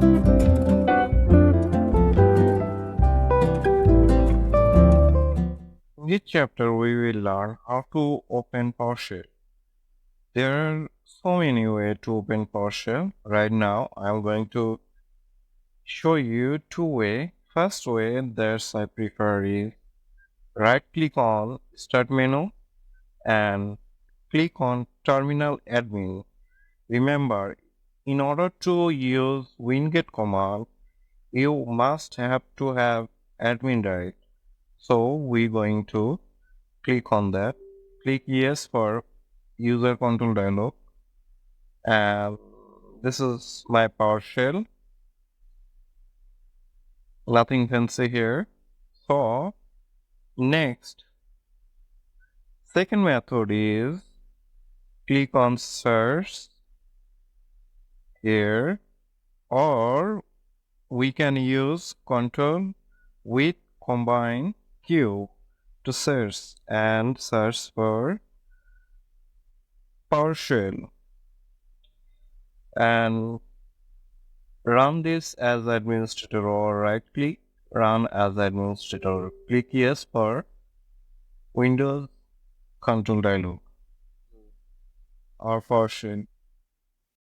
In this chapter, we will learn how to open PowerShell. There are so many ways to open PowerShell. Right now, I'm going to show you two ways. First way that I prefer is right click on Start menu and click on Terminal Admin. Remember, in order to use WinGET command, you must have to have admin right. So we're going to click on that. Click yes for user control dialog. And this is my PowerShell. Nothing fancy here. So next, second method is click on search here, or we can use control with combine Q to search and search for PowerShell and run this as administrator, or right click run as administrator. Click yes for Windows control dialog or PowerShell.